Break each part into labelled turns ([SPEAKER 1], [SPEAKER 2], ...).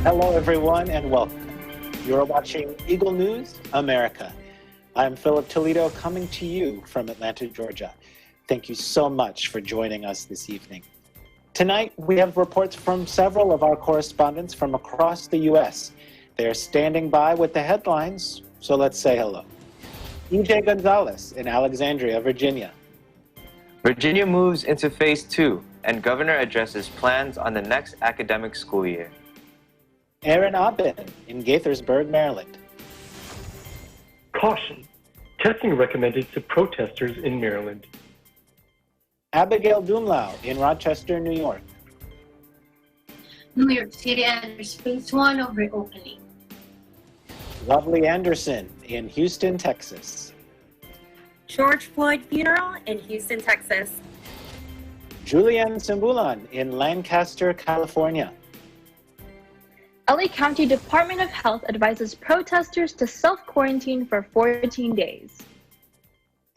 [SPEAKER 1] Hello, everyone, and welcome. You're watching Eagle News America. I'm Philip Toledo coming to you from Atlanta, Georgia. Thank you so much for joining us this evening. Tonight, we have reports from several of our correspondents from across the U.S. They're standing by with the headlines, so let's say hello. E.J. Gonzalez in Alexandria, Virginia.
[SPEAKER 2] Virginia moves into phase 2, and governor addresses plans on the next academic school year.
[SPEAKER 1] Aaron Abin in Gaithersburg, Maryland.
[SPEAKER 3] Caution. Testing recommended to protesters in Maryland.
[SPEAKER 1] Abigail Dumlau in Rochester, New York.
[SPEAKER 4] New York City enters phase 1 of reopening.
[SPEAKER 1] Lovely Anderson in Houston, Texas.
[SPEAKER 5] George Floyd funeral in Houston, Texas.
[SPEAKER 1] Julianne Simbulan in Lancaster, California.
[SPEAKER 6] LA County Department of Health advises protesters to self-quarantine for 14 days.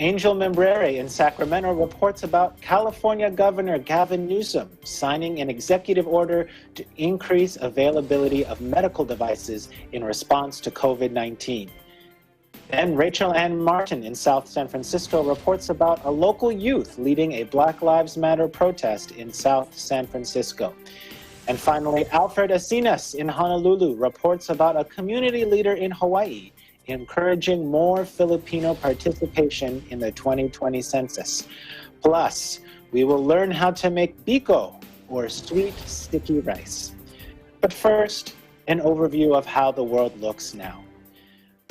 [SPEAKER 1] Angel Membrere in Sacramento reports about California Governor Gavin Newsom signing an executive order to increase availability of medical devices in response to COVID-19. And Rachel Ann Martin in South San Francisco reports about a local youth leading a Black Lives Matter protest in South San Francisco. And finally, Alfred Asinas in Honolulu reports about a community leader in Hawaii encouraging more Filipino participation in the 2020 census. Plus, we will learn how to make biko, or sweet sticky rice. But first, an overview of how the world looks now.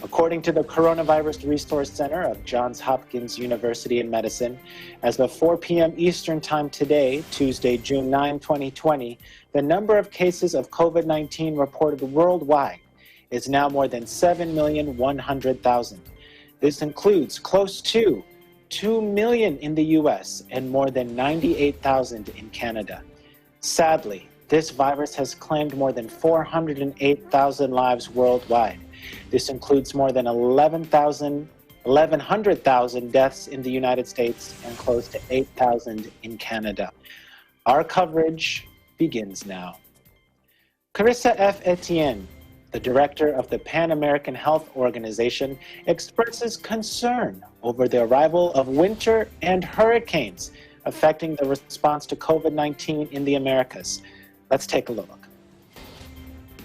[SPEAKER 1] According to the Coronavirus Resource Center of Johns Hopkins University in Medicine, as of 4 p.m. Eastern Time today, Tuesday, June 9, 2020, the number of cases of COVID-19 reported worldwide is now more than 7,100,000. This includes close to 2 million in the U.S. and more than 98,000 in Canada. Sadly, this virus has claimed more than 408,000 lives worldwide. This includes more than 1,100,000 deaths in the United States and close to 8,000 in Canada. Our coverage begins now. Carissa F. Etienne, the director of the Pan American Health Organization, expresses concern over the arrival of winter and hurricanes affecting the response to COVID-19 in the Americas. Let's take a look.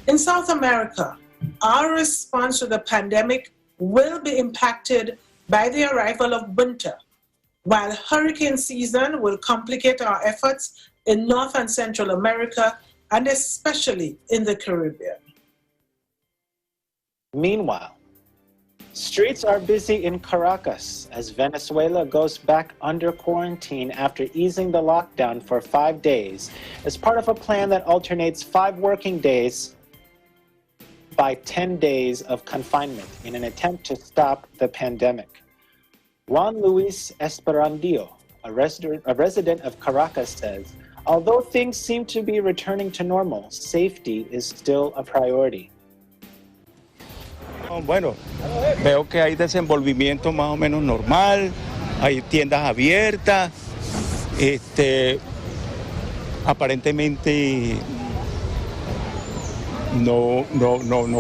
[SPEAKER 7] In South America, our response to the pandemic will be impacted by the arrival of winter, while hurricane season will complicate our efforts in North and Central America, and especially in the Caribbean.
[SPEAKER 1] Meanwhile, streets are busy in Caracas as Venezuela goes back under quarantine after easing the lockdown for 5 days as part of a plan that alternates 5 working days by 10 days of confinement in an attempt to stop the pandemic. Juan Luis Esperandio, a resident of Caracas, says, although things seem to be returning to normal, safety is still a priority.
[SPEAKER 8] Bueno, veo que hay desenvolvimiento más o menos normal, hay tiendas abiertas, aparentemente no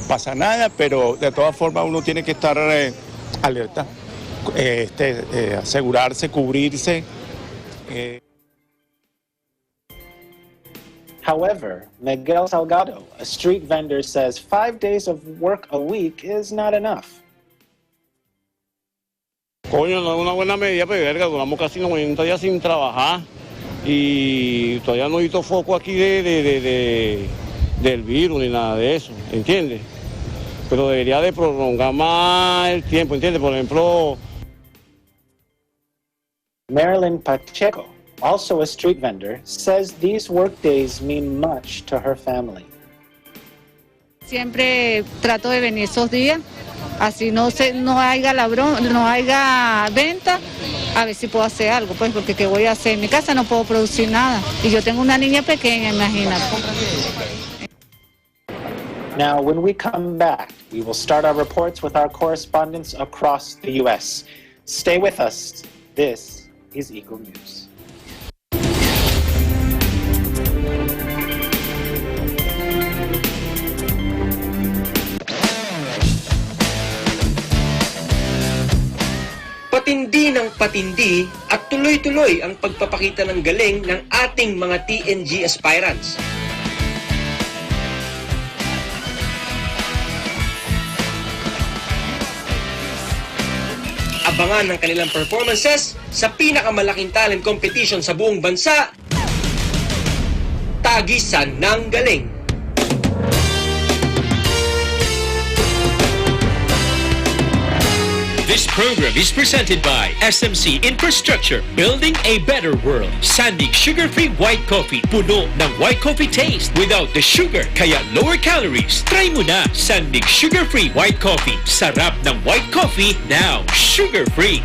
[SPEAKER 8] pasa nada, pero de todas formas uno tiene que estar alerta, asegurarse, cubrirse.
[SPEAKER 1] However, Miguel Salgado, a street vendor, says 5 days of work a week is not enough.
[SPEAKER 9] Coño, no es una buena medida, pero verga, duramos casi 90 días sin trabajar y todavía no he visto foco aquí del virus ni nada de eso, ¿entiendes? Pero debería de prolongar más el tiempo, ¿entiendes? Por ejemplo...
[SPEAKER 1] Marilyn Pacheco, also a street vendor, says these work days mean much to her family.
[SPEAKER 10] Siempre trato de venir esos días, así no haya no haya venta, a ver si puedo hacer algo, pues, porque ¿qué voy a hacer? En mi casa no puedo producir nada y yo tengo una niña pequeña, imagínate.
[SPEAKER 1] Now, when we come back, we will start our reports with our correspondents across the U.S. Stay with us. This is Eagle News.
[SPEAKER 11] Patindi ng patindi at tuloy-tuloy ang pagpapakita ng galing ng ating mga TNG aspirants. Abangan ang kanilang performances sa pinakamalaking talent competition sa buong bansa, Tagisan ng Galing.
[SPEAKER 12] This program is presented by SMC Infrastructure, building a better world. Sandig sugar-free white coffee, puno ng white coffee taste without the sugar, kaya lower calories. Try mo na Sandig sugar-free white coffee. Sarap ng white coffee, now sugar-free.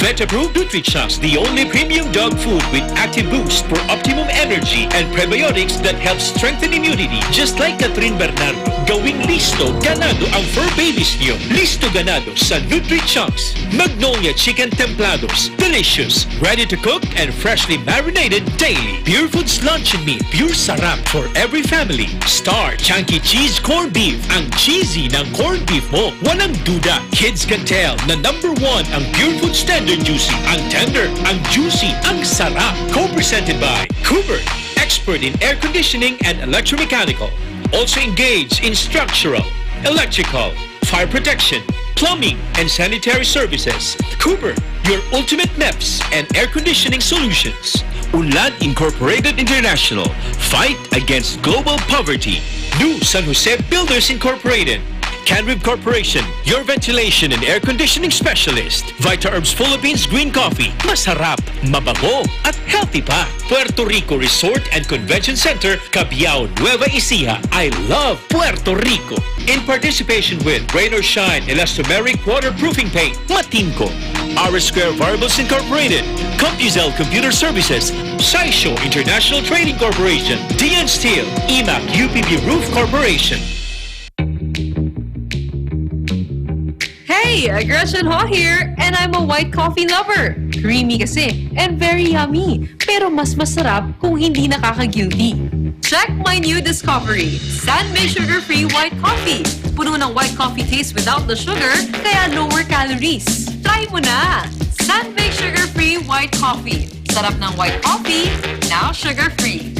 [SPEAKER 12] Vet-approved Nutrichunks, the only premium dog food with active boost for optimum energy and prebiotics that help strengthen immunity. Just like Catherine Bernardo, gawing listo ganado ang fur babies niyo. Listo ganado sa Nutrichunks. Magnolia Chicken Templados, delicious, ready to cook and freshly marinated daily. Pure Foods Lunch and Meat, pure sarap for every family. Star Chunky Cheese Corned Beef, ang cheesy ng corned beef mo. Walang duda, kids can tell na #1 ang Pure Foods Tender Juicy. Ang tender, ang juicy, ang sarap. Co-presented by Cooper, expert in air conditioning and electromechanical. Also engaged in structural, electrical, fire protection, plumbing, and sanitary services. Cooper, your ultimate MEPS and air conditioning solutions. Unlad Incorporated International, fight against global poverty. New San Jose Builders Incorporated. Canrib Corporation, your ventilation and air conditioning specialist. Vita Herbs Philippines Green Coffee, masarap, mabango, at healthy pa. Puerto Rico Resort and Convention Center, Cabiao, Nueva Ecija. I love Puerto Rico. In participation with Rain or Shine Elastomeric Waterproofing Paint, Matinco. R Square Variables Incorporated, CompuZell Computer Services, Saisho International Trading Corporation, DN Steel, EMAC UPB Roof Corporation.
[SPEAKER 13] Hey, Aggression Ho here, and I'm a white coffee lover. Creamy kasi, and very yummy. Pero mas masarap kung hindi nakaka-guilty. Check my new discovery, San-Made Sugar-Free White Coffee. Puno ng white coffee taste without the sugar, kaya lower calories. Try mo na! San-Made Sugar-Free White Coffee. Sarap ng white coffee, now sugar-free.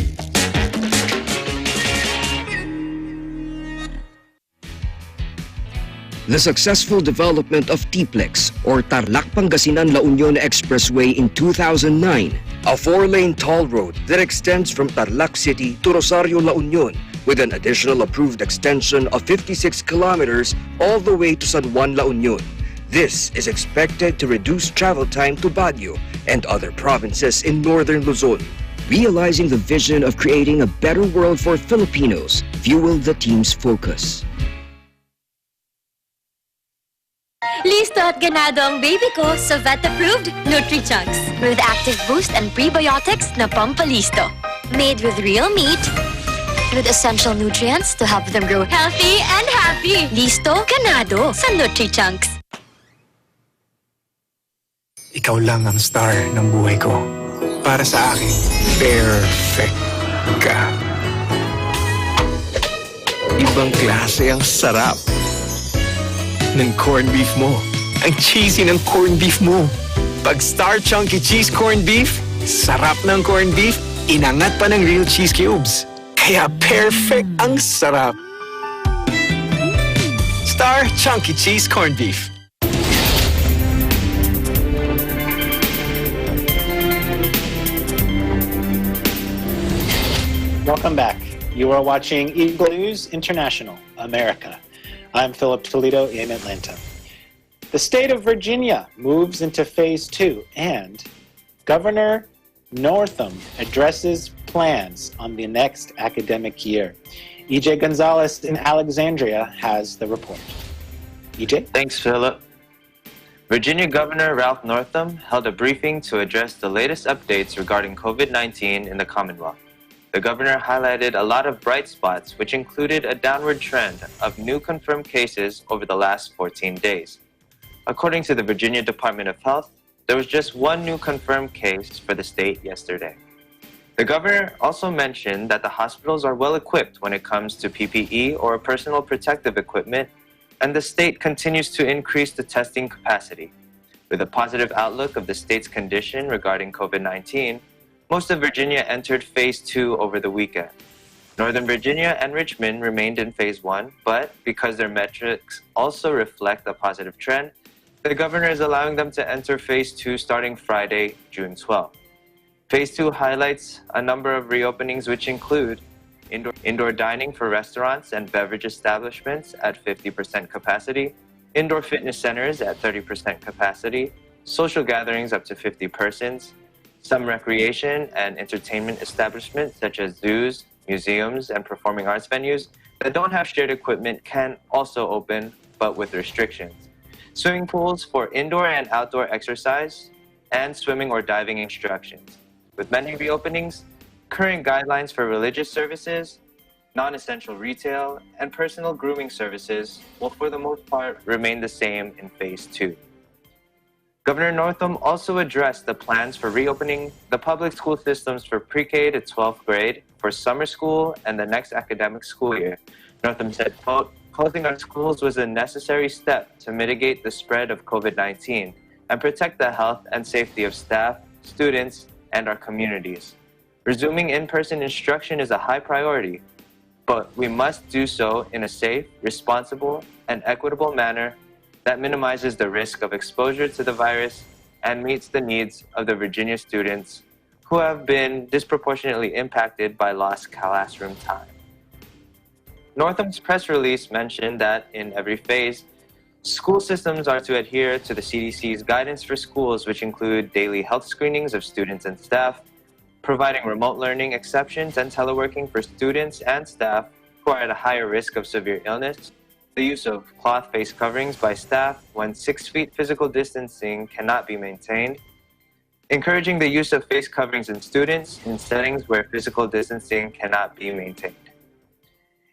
[SPEAKER 14] The successful development of TPLEX, or Tarlac Pangasinan La Union Expressway in 2009, a 4-lane toll road that extends from Tarlac City to Rosario La Union with an additional approved extension of 56 kilometers all the way to San Juan La Union. This is expected to reduce travel time to Baguio and other provinces in northern Luzon. Realizing the vision of creating a better world for Filipinos fueled the team's focus.
[SPEAKER 15] Listo at ganado ang baby ko sa vet-approved Nutrichunks with active boost and prebiotics na pampalisto. Made with real meat, with essential nutrients to help them grow healthy and happy. Listo, ganado sa Nutrichunks.
[SPEAKER 16] Ikaw lang ang star ng buhay ko. Para sa akin, perfect ka. Ibang klase ang sarap ng corned beef mo. Ang cheesy ng corned beef mo. Pag Star Chunky Cheese Corned Beef, sarap ng corned beef, inangat pa ng real cheese cubes. Kaya perfect ang sarap. Star Chunky Cheese Corned Beef.
[SPEAKER 1] Welcome back. You are watching Eagle News International, America. I'm Philip Toledo in Atlanta. The state of Virginia moves into phase 2, and Governor Northam addresses plans on the next academic year. EJ Gonzalez in Alexandria has the report. EJ?
[SPEAKER 2] Thanks, Philip. Virginia Governor Ralph Northam held a briefing to address the latest updates regarding COVID-19 in the Commonwealth. The governor highlighted a lot of bright spots, which included a downward trend of new confirmed cases over the last 14 days. According to the Virginia Department of Health, there was just one new confirmed case for the state yesterday. The governor also mentioned that the hospitals are well equipped when it comes to PPE or personal protective equipment, and the state continues to increase the testing capacity. With a positive outlook of the state's condition regarding COVID-19, most of Virginia entered Phase 2 over the weekend. Northern Virginia and Richmond remained in Phase 1, but because their metrics also reflect a positive trend, the governor is allowing them to enter Phase 2 starting Friday, June 12. Phase 2 highlights a number of reopenings which include indoor dining for restaurants and beverage establishments at 50% capacity, indoor fitness centers at 30% capacity, social gatherings up to 50 persons, some recreation and entertainment establishments such as zoos, museums, and performing arts venues that don't have shared equipment can also open, but with restrictions. Swimming pools for indoor and outdoor exercise, and swimming or diving instructions. With many reopenings, current guidelines for religious services, non-essential retail, and personal grooming services will for the most part remain the same in Phase 2. Governor Northam also addressed the plans for reopening the public school systems for pre-K to 12th grade for summer school and the next academic school year. Northam said, quote, "Closing our schools was a necessary step to mitigate the spread of COVID-19 and protect the health and safety of staff, students, and our communities. Resuming in-person instruction is a high priority, but we must do so in a safe, responsible, and equitable manner that minimizes the risk of exposure to the virus and meets the needs of the Virginia students who have been disproportionately impacted by lost classroom time." Northam's press release mentioned that in every phase, school systems are to adhere to the CDC's guidance for schools, which include daily health screenings of students and staff, providing remote learning exceptions and teleworking for students and staff who are at a higher risk of severe illness, the use of cloth face coverings by staff when 6 feet physical distancing cannot be maintained, encouraging the use of face coverings in students in settings where physical distancing cannot be maintained.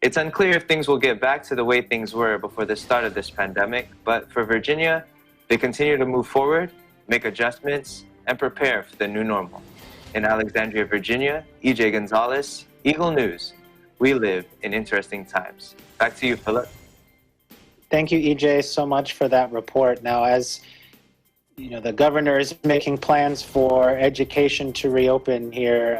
[SPEAKER 2] It's unclear if things will get back to the way things were before the start of this pandemic, but for Virginia, they continue to move forward, make adjustments, and prepare for the new normal. In Alexandria, Virginia, EJ Gonzalez, Eagle News. We live in interesting times. Back to you, Philip.
[SPEAKER 1] Thank you, EJ, so much for that report. Now, as you know, the governor is making plans for education to reopen here.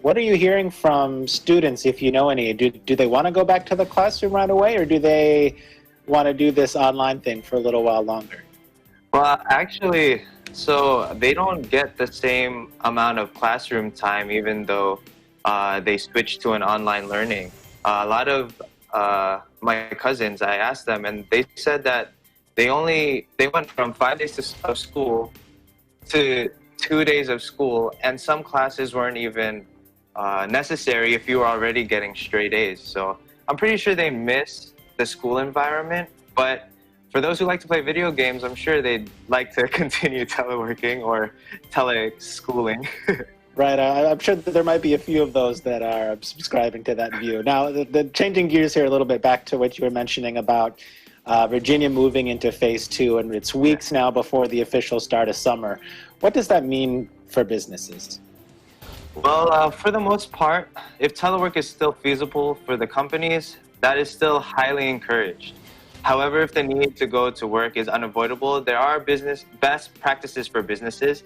[SPEAKER 1] What are you hearing from students, if you know any? Do they want to go back to the classroom right away, or do they want to do this online thing for a little while longer?
[SPEAKER 2] Well, actually, so they don't get the same amount of classroom time, even though they switch to an online learning. A lot of my cousins, I asked them, and they said that they went from 5 days of school to 2 days of school, and some classes weren't even necessary if you were already getting straight A's. So I'm pretty sure they miss the school environment, but for those who like to play video games, I'm sure they'd like to continue teleworking or tele-schooling.
[SPEAKER 1] Right, I'm sure that there might be a few of those that are subscribing to that view. Now, the changing gears here a little bit back to what you were mentioning about Virginia moving into Phase 2, and it's weeks now before the official start of summer. What does that mean for businesses?
[SPEAKER 2] Well, for the most part, if telework is still feasible for the companies, that is still highly encouraged. However, if the need to go to work is unavoidable, there are best practices for businesses,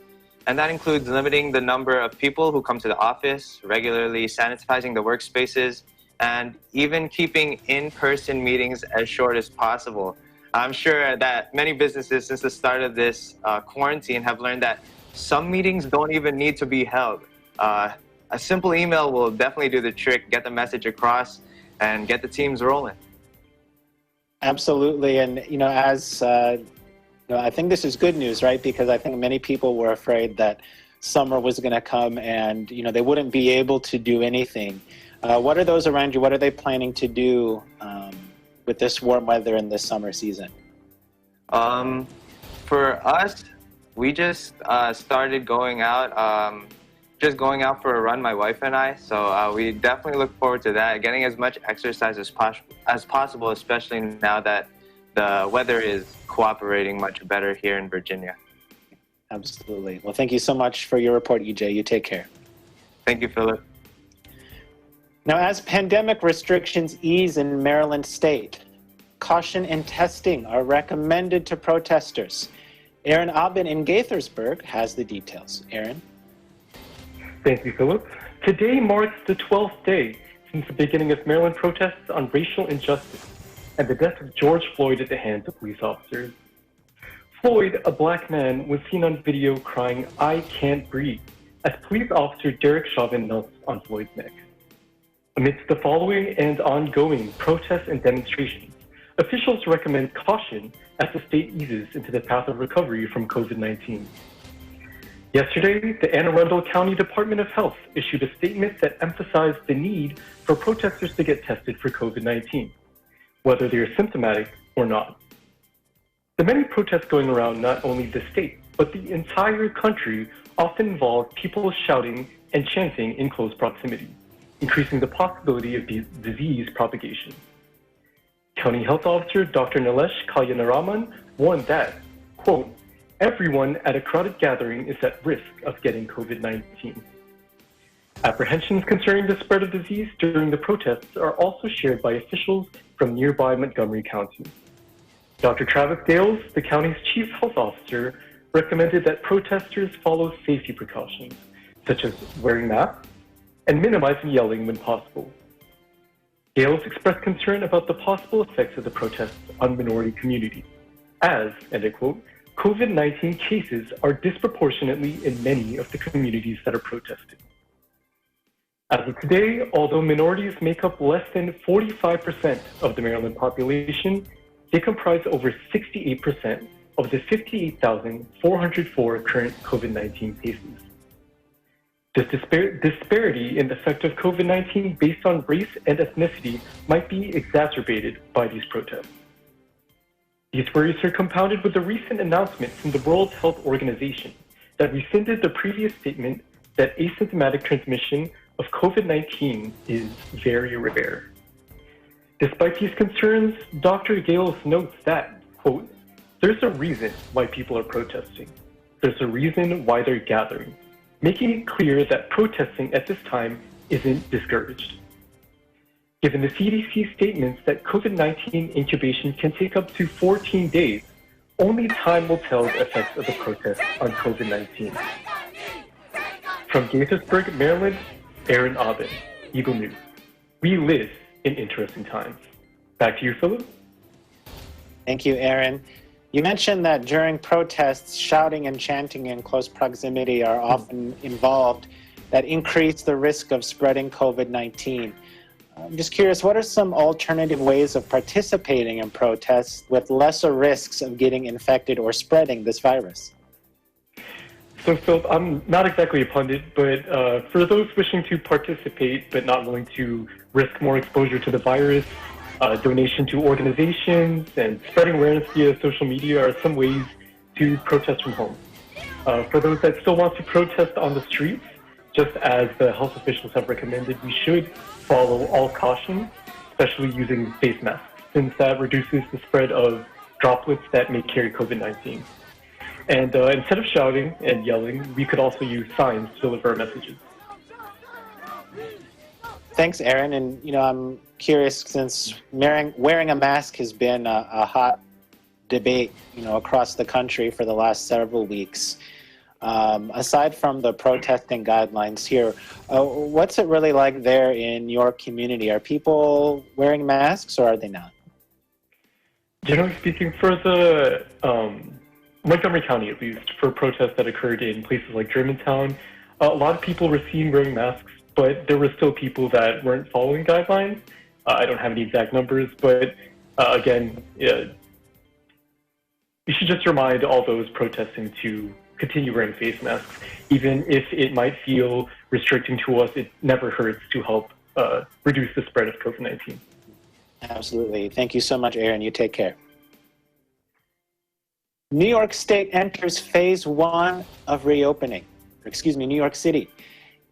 [SPEAKER 2] and that includes limiting the number of people who come to the office, regularly sanitizing the workspaces, and even keeping in-person meetings as short as possible. I'm sure that many businesses since the start of this quarantine have learned that some meetings don't even need to be held. A simple email will definitely do the trick, get the message across, and get the teams rolling.
[SPEAKER 1] Absolutely, and you know, as I think this is good news, right? Because I think many people were afraid that summer was going to come and they wouldn't be able to do anything. What are those around you? What are they planning to do with this warm weather in this summer season?
[SPEAKER 2] For us, we just started going out, for a run, my wife and I. So we definitely look forward to that, getting as much exercise as possible, especially now that the weather is cooperating much better here in Virginia.
[SPEAKER 1] Absolutely. Well, thank you so much for your report, EJ. You take care.
[SPEAKER 2] Thank you, Philip.
[SPEAKER 1] Now, as pandemic restrictions ease in Maryland state, caution and testing are recommended to protesters. Aaron Aubin in Gaithersburg has the details. Aaron?
[SPEAKER 3] Thank you, Philip. Today marks the 12th day since the beginning of Maryland protests on racial injustice and the death of George Floyd at the hands of police officers. Floyd, a black man, was seen on video crying, "I can't breathe," as police officer Derek Chauvin knelt on Floyd's neck. Amidst the following and ongoing protests and demonstrations, officials recommend caution as the state eases into the path of recovery from COVID-19. Yesterday, the Anne Arundel County Department of Health issued a statement that emphasized the need for protesters to get tested for COVID-19, whether they are symptomatic or not. The many protests going around not only the state, but the entire country often involve people shouting and chanting in close proximity, increasing the possibility of disease propagation. County Health Officer Dr. Nilesh Kalyanaraman warned that, quote, "Everyone at a crowded gathering is at risk of getting COVID-19. Apprehensions concerning the spread of disease during the protests are also shared by officials from nearby Montgomery County. Dr. Travis Gales, the county's chief health officer, recommended that protesters follow safety precautions, such as wearing masks and minimizing yelling when possible. Gales expressed concern about the possible effects of the protests on minority communities, as, and I quote, "COVID-19 cases are disproportionately in many of the communities that are protesting." As of today, although minorities make up less than 45% of the Maryland population, they comprise over 68% of the 58,404 current COVID-19 cases. This disparity in the effect of COVID-19 based on race and ethnicity might be exacerbated by these protests. These worries are compounded with the recent announcement from the World Health Organization that rescinded the previous statement that asymptomatic transmission of COVID-19 is very rare. Despite these concerns, Dr. Gales notes that, quote, "There's a reason why people are protesting. There's a reason why they're gathering, making it clear that protesting at this time isn't discouraged." Given the CDC statements that COVID-19 incubation can take up to 14 days, only time will tell the effects of the protests on COVID-19. From Gaithersburg, Maryland, Aaron Aubin, Eagle News. We live in interesting times. Back to you, Philip.
[SPEAKER 1] Thank you, Aaron. You mentioned that during protests, shouting and chanting in close proximity are often involved that increase the risk of spreading COVID-19. I'm just curious, what are some alternative ways of participating in protests with lesser risks of getting infected or spreading this virus?
[SPEAKER 3] So, Phil, I'm not exactly a pundit, but for those wishing to participate but not willing to risk more exposure to the virus, donation to organizations and spreading awareness via social media are some ways to protest from home. For those that still want to protest on the streets, just as the health officials have recommended, we should follow all caution, especially using face masks, since that reduces the spread of droplets that may carry COVID-19. And instead of shouting and yelling, we could also use signs to deliver our messages.
[SPEAKER 1] Thanks, Aaron. And, I'm curious, since wearing a mask has been a hot debate, across the country for the last several weeks. Aside from the protesting guidelines here, what's it really like there in your community? Are people wearing masks or are they not?
[SPEAKER 3] Generally speaking, for the Montgomery County, at least, for protests that occurred in places like Germantown, a lot of people were seen wearing masks, but there were still people that weren't following guidelines. I don't have any exact numbers, but again, you should just remind all those protesting to continue wearing face masks. Even if it might feel restricting to us, it never hurts to help reduce the spread of COVID-19.
[SPEAKER 1] Absolutely. Thank you so much, Aaron. You take care. New York State enters phase 1 of reopening. New York City.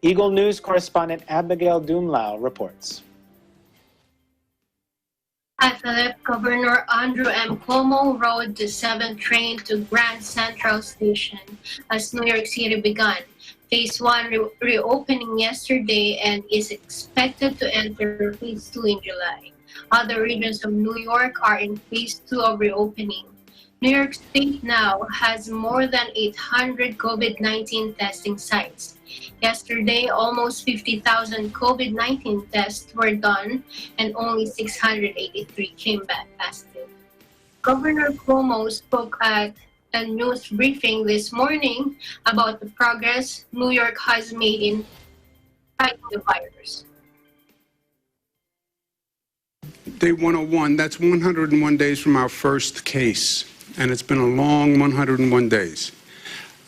[SPEAKER 1] Eagle News correspondent Abigail Dumlau reports.
[SPEAKER 4] Hi, Philip. Governor Andrew M. Cuomo rode the 7th train to Grand Central Station as New York City began phase 1 reopening yesterday and is expected to enter phase 2 in July. Other regions of New York are in phase 2 of reopening. New York State now has more than 800 COVID-19 testing sites. Yesterday, almost 50,000 COVID-19 tests were done and only 683 came back positive. Governor Cuomo spoke at a news briefing this morning about the progress New York has made in fighting the virus.
[SPEAKER 17] Day 101, that's 101 days from our first case, and it's been a long 101 days.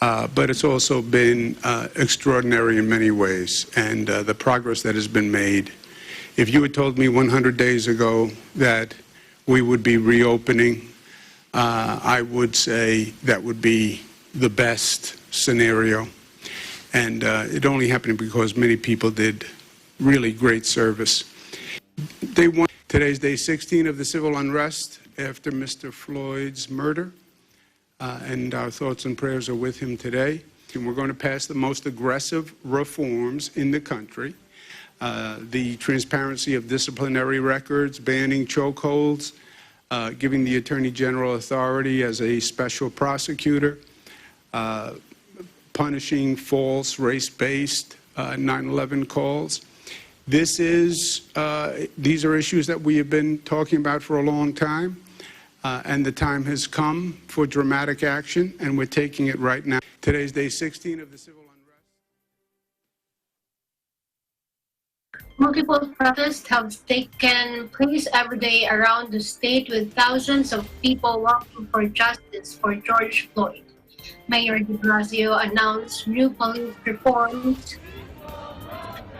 [SPEAKER 17] But it's also been extraordinary in many ways, and the progress that has been made. If you had told me 100 days ago that we would be reopening, I would say that would be the best scenario. And it only happened because many people did really great service. Today's day 16 of the civil unrest after Mr. Floyd's murder, and our thoughts and prayers are with him today. And we're going to pass the most aggressive reforms in the country. The transparency of disciplinary records, banning chokeholds, giving the Attorney General authority as a special prosecutor, punishing false race-based 9/11 calls. These are issues that we have been talking about for a long time, and the time has come for dramatic action, and we're taking it right now. Today's day 16 of the civil unrest.
[SPEAKER 4] Multiple protests have taken place every day around the state with thousands of people walking for justice for George Floyd. Mayor de Blasio announced new police reforms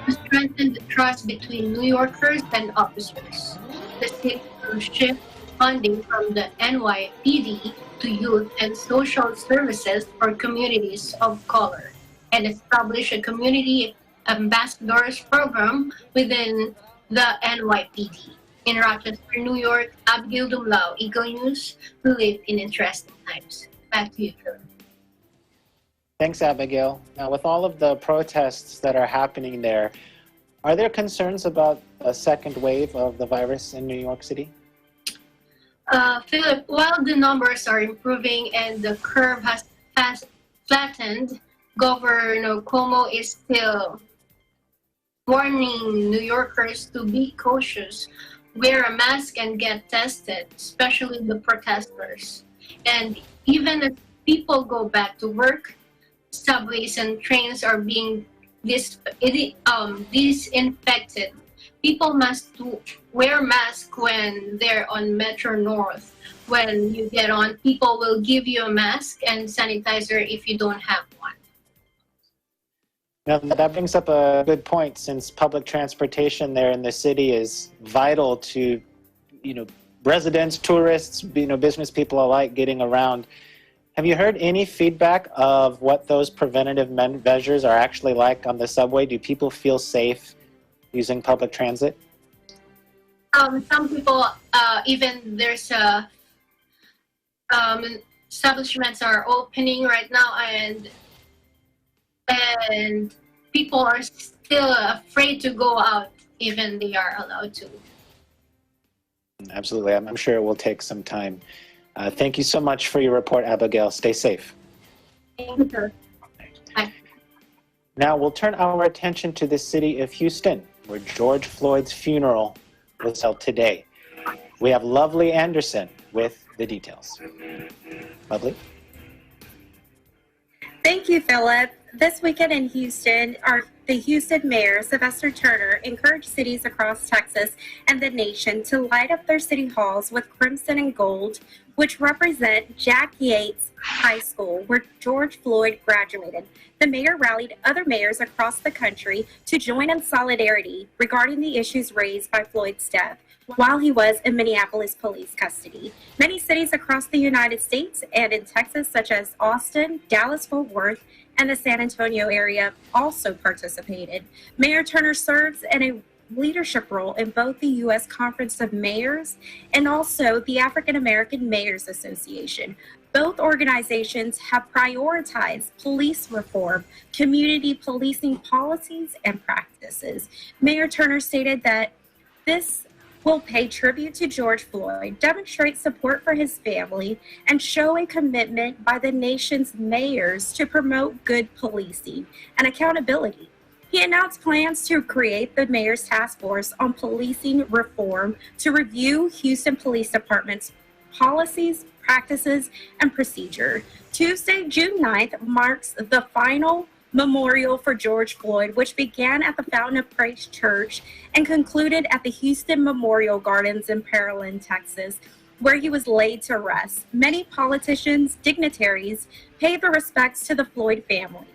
[SPEAKER 4] to strengthen the trust between New Yorkers and officers. The state will shift funding from the NYPD to youth and social services for communities of color and establish a community ambassadors program within the NYPD. In Rochester, New York, Abigail Dumlao, Eagle News. We live in interesting times. Back to you, Philip.
[SPEAKER 1] Thanks, Abigail. Now, with all of the protests that are happening there, are there concerns about a second wave of the virus in New York City?
[SPEAKER 4] Philip, while the numbers are improving and the curve has flattened, Governor Cuomo is still warning New Yorkers to be cautious, wear a mask and get tested, especially the protesters. And even if people go back to work, subways and trains are being disinfected. People must wear masks when they're on Metro North. When you get on, people will give you a mask and sanitizer if you don't have one.
[SPEAKER 1] Now, that brings up a good point, since public transportation there in the city is vital to, residents, tourists, business people alike getting around. Have you heard any feedback of what those preventative measures are actually like on the subway? Do people feel safe using public transit?
[SPEAKER 4] Some people, even there's establishments are opening right now, and people are still afraid to go out, even they are allowed to.
[SPEAKER 1] Absolutely. I'm sure it will take some time. Thank you so much for your report, Abigail. Stay safe.
[SPEAKER 4] Thank you, sir. Bye.
[SPEAKER 1] Now we'll turn our attention to the city of Houston, where George Floyd's funeral was held today. We have Lovely Anderson with the details. Lovely?
[SPEAKER 5] Thank you, Philip. This weekend in Houston, the Houston Mayor, Sylvester Turner, encouraged cities across Texas and the nation to light up their city halls with crimson and gold, which represent Jack Yates High School, where George Floyd graduated. The mayor rallied other mayors across the country to join in solidarity regarding the issues raised by Floyd's death while he was in Minneapolis police custody. Many cities across the United States and in Texas, such as Austin, Dallas-Fort Worth, and the San Antonio area, also participated. Mayor Turner serves in a leadership role in both the U.S. Conference of Mayors and also the African American Mayors Association. Both organizations have prioritized police reform, community policing policies, and practices. Mayor Turner stated that this will pay tribute to George Floyd, demonstrate support for his family, and show a commitment by the nation's mayors to promote good policing and accountability. He announced plans to create the Mayor's Task Force on Policing Reform to review Houston Police Department's policies, practices, and procedure. Tuesday, June 9th, marks the final memorial for George Floyd, which began at the Fountain of Praise Church and concluded at the Houston Memorial Gardens in Pearland, Texas, where he was laid to rest. Many politicians, dignitaries paid their respects to the Floyd family.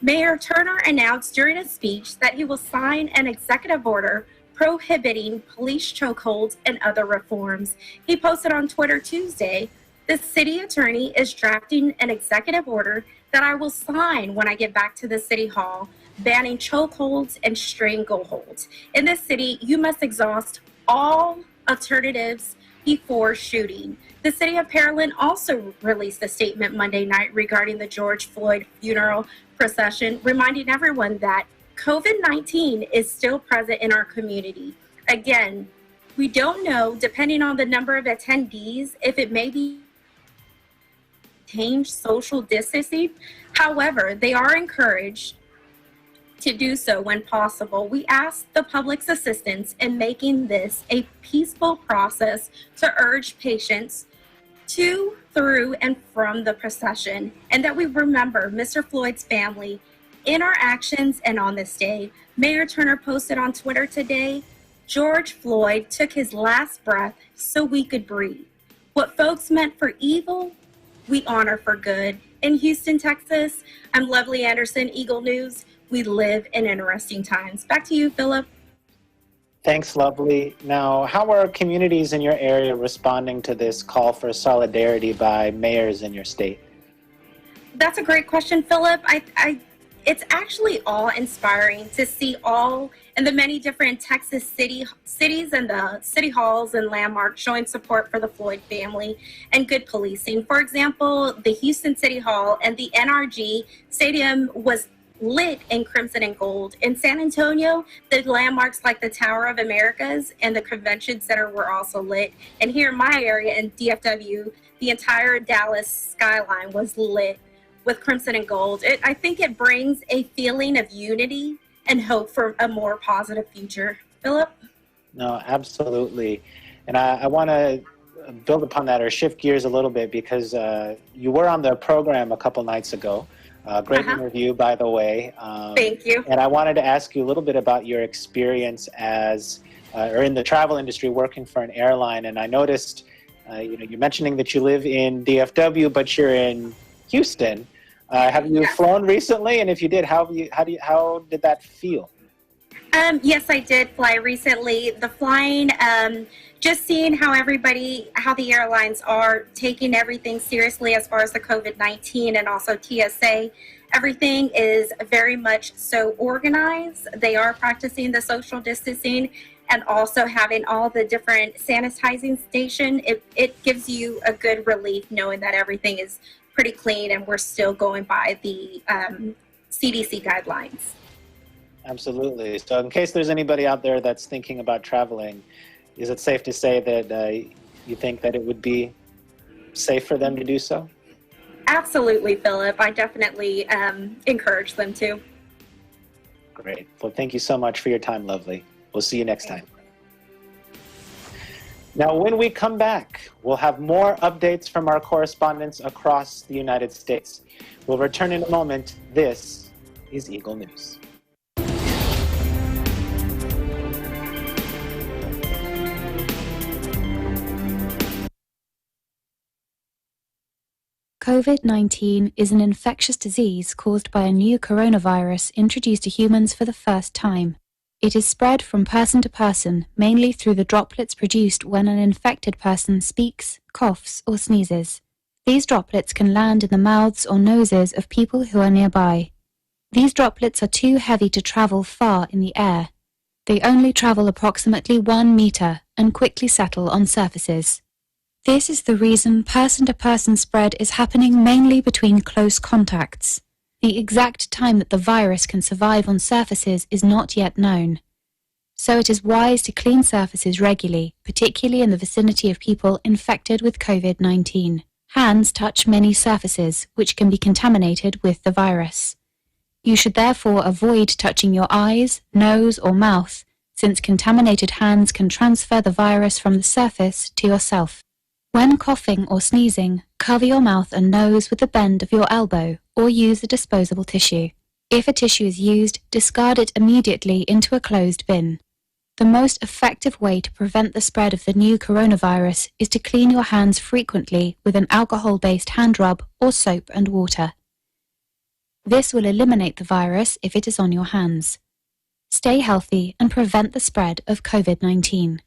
[SPEAKER 5] Mayor Turner announced during a speech that he will sign an executive order prohibiting police chokeholds and other reforms. He posted on Twitter Tuesday, "The city attorney is drafting an executive order that I will sign when I get back to the city hall, banning chokeholds and strangleholds. In this city, you must exhaust all alternatives before shooting." The city of Pearland also released a statement Monday night regarding the George Floyd funeral procession, reminding everyone that COVID-19 is still present in our community. Again, we don't know, depending on the number of attendees, if it may be change social distancing. However, they are encouraged to do so when possible. We ask the public's assistance in making this a peaceful process to urge patience to, through, and from the procession, and that we remember Mr. Floyd's family in our actions and on this day. Mayor Turner posted on Twitter today, "George Floyd took his last breath so we could breathe. What folks meant for evil, we honor for good." In Houston, Texas, I'm Lovely Anderson, Eagle News. We live in interesting times. Back to you, Philip.
[SPEAKER 1] Thanks, Lovely. Now, how are communities in your area responding to this call for solidarity by mayors in your state?
[SPEAKER 5] That's a great question, Philip. It's actually awe-inspiring to see all and the many different Texas cities and the city halls and landmarks showing support for the Floyd family and good policing. For example, the Houston City Hall and the NRG Stadium was lit in crimson and gold. In San Antonio, the landmarks like the Tower of Americas and the Convention Center were also lit. And here in my area in DFW, the entire Dallas skyline was lit with crimson and gold. I think it brings a feeling of unity and hope for a more positive future. Philip?
[SPEAKER 1] No, absolutely. And I want to build upon that or shift gears a little bit because you were on the program a couple nights ago. Great interview, by the way.
[SPEAKER 5] Thank you.
[SPEAKER 1] And I wanted to ask you a little bit about your experience as, or in the travel industry working for an airline. And I noticed, you're mentioning that you live in DFW, but you're in Houston. Have you flown recently? And if you did, how did that feel?
[SPEAKER 5] Yes, I did fly recently. The flying, just seeing how the airlines are taking everything seriously as far as the COVID-19 and also TSA. Everything is very much so organized. They are practicing the social distancing and also having all the different sanitizing station. It gives you a good relief knowing that everything is pretty clean and we're still going by the CDC guidelines.
[SPEAKER 1] Absolutely. So in case there's anybody out there that's thinking about traveling, is it safe to say that you think that it would be safe for them to do so?
[SPEAKER 5] Absolutely, Philip. I definitely encourage them to.
[SPEAKER 1] Great. Well, thank you so much for your time, Lovely. We'll see you next time. Now, when we come back, we'll have more updates from our correspondents across the United States. We'll return in a moment. This is Eagle News.
[SPEAKER 18] COVID-19 is an infectious disease caused by a new coronavirus introduced to humans for the first time. It is spread from person to person, mainly through the droplets produced when an infected person speaks, coughs, or sneezes. These droplets can land in the mouths or noses of people who are nearby. These droplets are too heavy to travel far in the air. They only travel approximately 1 meter and quickly settle on surfaces. This is the reason person-to-person spread is happening mainly between close contacts. The exact time that the virus can survive on surfaces is not yet known. So it is wise to clean surfaces regularly, particularly in the vicinity of people infected with COVID-19. Hands touch many surfaces, which can be contaminated with the virus. You should therefore avoid touching your eyes, nose, or mouth, since contaminated hands can transfer the virus from the surface to yourself. When coughing or sneezing, cover your mouth and nose with the bend of your elbow or use a disposable tissue. If a tissue is used, discard it immediately into a closed bin. The most effective way to prevent the spread of the new coronavirus is to clean your hands frequently with an alcohol-based hand rub or soap and water. This will eliminate the virus if it is on your hands. Stay healthy and prevent the spread of COVID-19.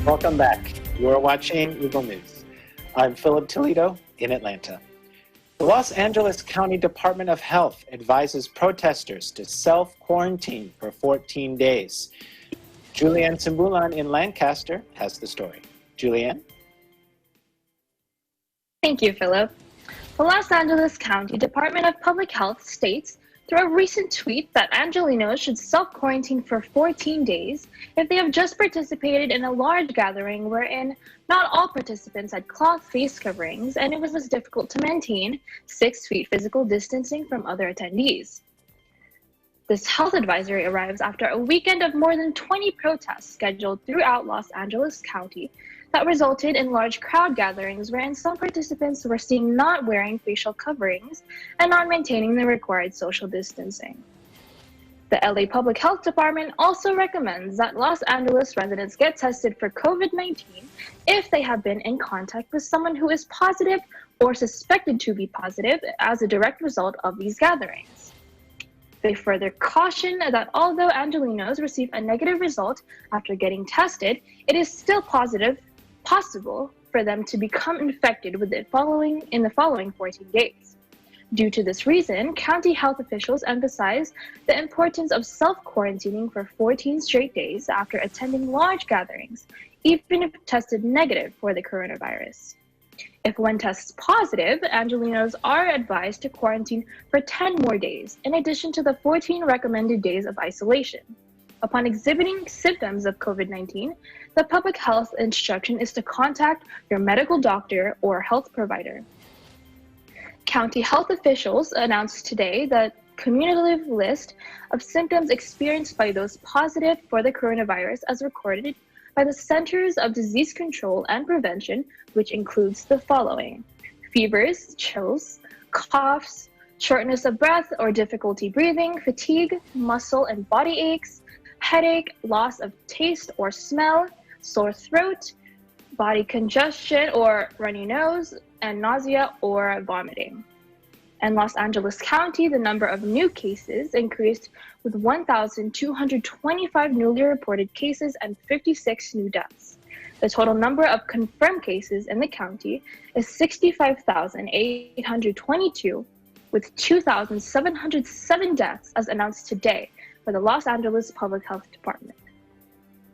[SPEAKER 1] Welcome back. You are watching Eagle News. I'm Philip Toledo in Atlanta. The Los Angeles County Department of Health advises protesters to self-quarantine for 14 days. Julianne Simbulan in Lancaster has the story. Julianne?
[SPEAKER 6] Thank you, Philip. The Los Angeles County Department of Public Health states through a recent tweet that Angelenos should self-quarantine for 14 days if they have just participated in a large gathering wherein not all participants had cloth face coverings and it was as difficult to maintain 6 feet physical distancing from other attendees. This health advisory arrives after a weekend of more than 20 protests scheduled throughout Los Angeles County that resulted in large crowd gatherings wherein some participants were seen not wearing facial coverings and not maintaining the required social distancing. The LA Public Health Department also recommends that Los Angeles residents get tested for COVID-19 if they have been in contact with someone who is positive or suspected to be positive as a direct result of these gatherings. They further caution that although Angelenos receive a negative result after getting tested, it is still possible for them to become infected with it in the following 14 days. Due to this reason, county health officials emphasize the importance of self-quarantining for 14 straight days after attending large gatherings, even if tested negative for the coronavirus. If one tests positive, Angelenos are advised to quarantine for 10 more days, in addition to the 14 recommended days of isolation. Upon exhibiting symptoms of COVID-19, the public health instruction is to contact your medical doctor or health provider. County health officials announced today the cumulative list of symptoms experienced by those positive for the coronavirus as recorded by the Centers of Disease Control and Prevention, which includes the following: fevers, chills, coughs, shortness of breath or difficulty breathing, fatigue, muscle and body aches, headache, loss of taste or smell, sore throat, body congestion or runny nose, and nausea or vomiting. In Los Angeles County, the number of new cases increased with 1,225 newly reported cases and 56 new deaths. The total number of confirmed cases in the county is 65,822, with 2,707 deaths as announced today by the Los Angeles Public Health Department.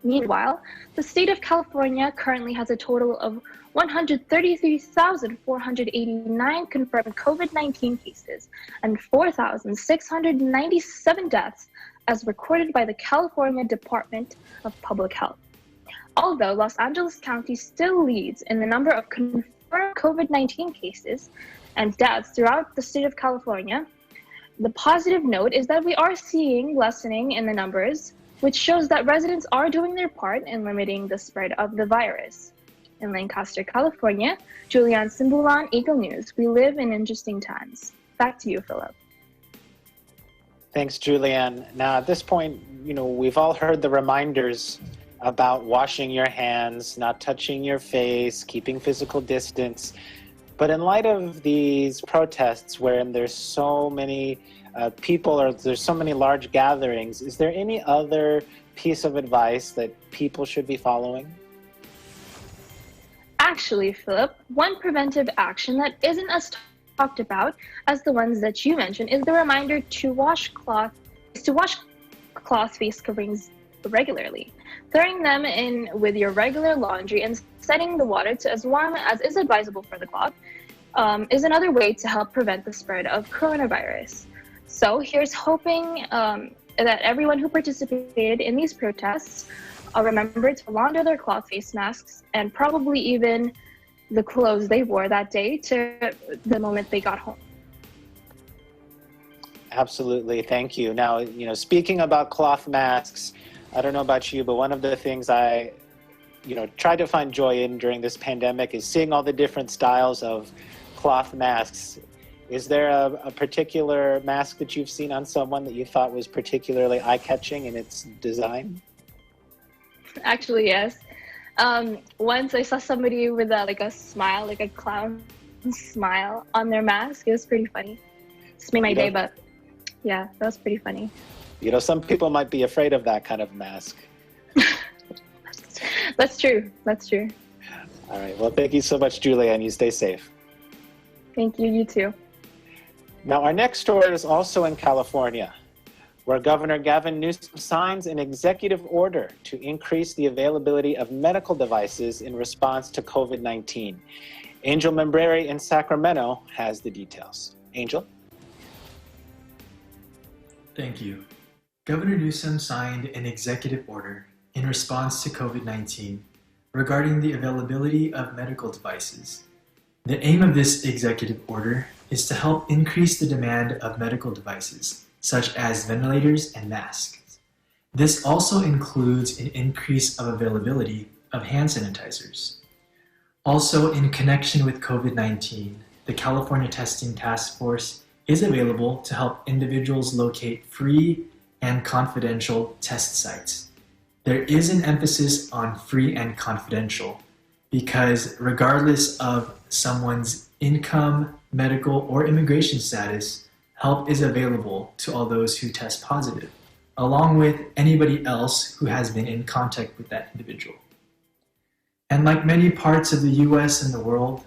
[SPEAKER 6] Meanwhile, the state of California currently has a total of 133,489 confirmed COVID-19 cases and 4,697 deaths as recorded by the California Department of Public Health. Although Los Angeles County still leads in the number of confirmed COVID-19 cases and deaths throughout the state of California, the positive note is that we are seeing lessening in the numbers, which shows that residents are doing their part in limiting the spread of the virus. In Lancaster, California, Julianne Simbulan, Eagle News. We live in interesting times. Back to you, Philip.
[SPEAKER 1] Thanks, Julianne. Now, at this point, we've all heard the reminders about washing your hands, not touching your face, keeping physical distance. But in light of these protests wherein there's so many people or there's so many large gatherings, is there any other piece of advice that people should be following?
[SPEAKER 6] Actually, Philip, one preventive action that isn't as talked about as the ones that you mentioned is the reminder to wash cloth face coverings regularly. Throwing them in with your regular laundry and setting the water to as warm as is advisable for the cloth is another way to help prevent the spread of coronavirus. So here's hoping that everyone who participated in these protests remember to launder their cloth face masks and probably even the clothes they wore that day to the moment they got home.
[SPEAKER 1] Absolutely, thank you. Now, speaking about cloth masks, I don't know about you, but one of the things I, try to find joy in during this pandemic is seeing all the different styles of cloth masks. Is there a particular mask that you've seen on someone that you thought was particularly eye-catching in its design?
[SPEAKER 6] Actually, yes. Once I saw somebody with a smile, like a clown smile on their mask. It was pretty funny. Just made my day, but yeah, that was pretty funny.
[SPEAKER 1] Some people might be afraid of that kind of mask.
[SPEAKER 6] That's true. That's true.
[SPEAKER 1] All right. Well, thank you so much, Julia, and you stay safe.
[SPEAKER 6] Thank you. You too.
[SPEAKER 1] Now, our next story is also in California, where Governor Gavin Newsom signs an executive order to increase the availability of medical devices in response to COVID-19. Angel Membreri in Sacramento has the details. Angel?
[SPEAKER 19] Thank you. Governor Newsom signed an executive order in response to COVID-19 regarding the availability of medical devices. The aim of this executive order is to help increase the demand of medical devices, such as ventilators and masks. This also includes an increase of availability of hand sanitizers. Also, in connection with COVID-19, the California Testing Task Force is available to help individuals locate free and confidential test sites. There is an emphasis on free and confidential because regardless of someone's income, medical, or immigration status, help is available to all those who test positive, along with anybody else who has been in contact with that individual. And like many parts of the US and the world,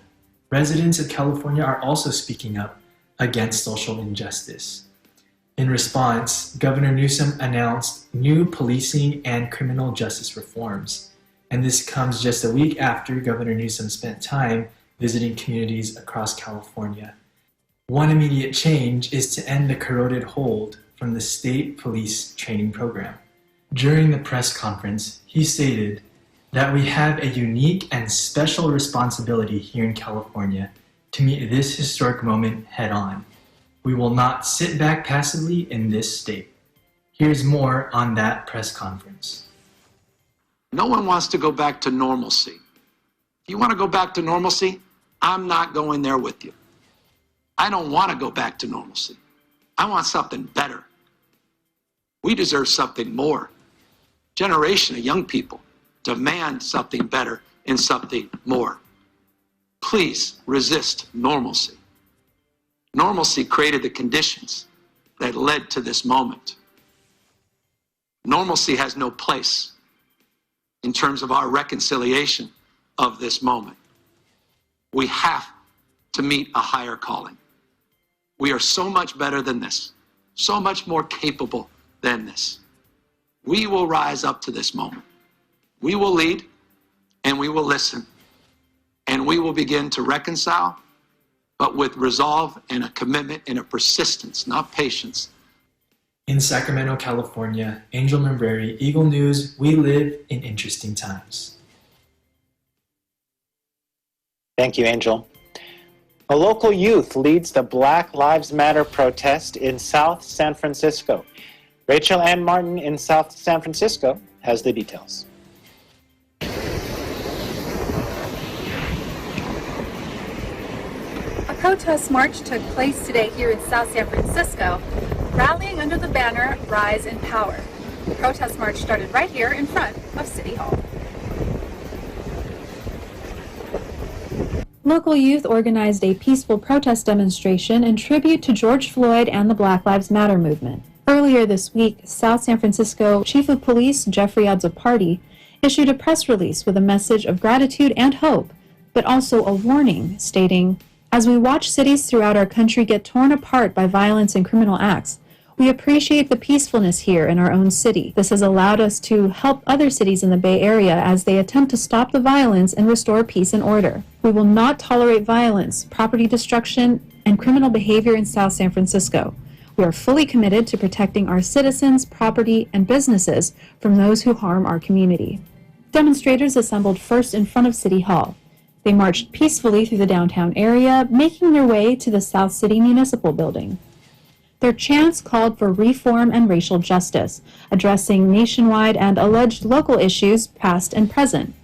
[SPEAKER 19] residents of California are also speaking up against social injustice. In response, Governor Newsom announced new policing and criminal justice reforms. And this comes just a week after Governor Newsom spent time visiting communities across California. One immediate change is to end the corroded hold from the state police training program. During the press conference, he stated that we have a unique and special responsibility here in California to meet this historic moment head on. We will not sit back passively in this state. Here's more on that press conference.
[SPEAKER 20] No one wants to go back to normalcy. If you want to go back to normalcy, I'm not going there with you. I don't want to go back to normalcy. I want something better. We deserve something more. Generation of young people demand something better and something more. Please resist normalcy. Normalcy created the conditions that led to this moment. Normalcy has no place in terms of our reconciliation of this moment. We have to meet a higher calling. We are so much better than this, so much more capable than this. We will rise up to this moment. We will lead and we will listen and we will begin to reconcile, but with resolve and a commitment and a persistence, not patience.
[SPEAKER 19] In Sacramento, California, Angel Membreri, Eagle News, we live in interesting times.
[SPEAKER 1] Thank you, Angel. A local youth leads the Black Lives Matter protest in South San Francisco. Rachel Ann Martin in South San Francisco has the details.
[SPEAKER 21] A protest march took place today here in South San Francisco, rallying under the banner Rise in Power. The protest march started right here in front of City Hall. Local youth organized a peaceful protest demonstration in tribute to George Floyd and the Black Lives Matter movement. Earlier this week, South San Francisco Chief of Police Jeffrey Azzopardi issued a press release with a message of gratitude and hope, but also a warning stating, "As we watch cities throughout our country get torn apart by violence and criminal acts, We appreciate the peacefulness here in our own city. This has allowed us to help other cities in the Bay Area as they attempt to stop the violence and restore peace and order. We will not tolerate violence, property destruction, and criminal behavior in South San Francisco. We are fully committed to protecting our citizens, property, and businesses from those who harm our community. Demonstrators assembled first in front of City Hall. They marched peacefully through the downtown area, making their way to the South City Municipal Building. Their chants called for reform and racial justice, addressing nationwide and alleged local issues past and present.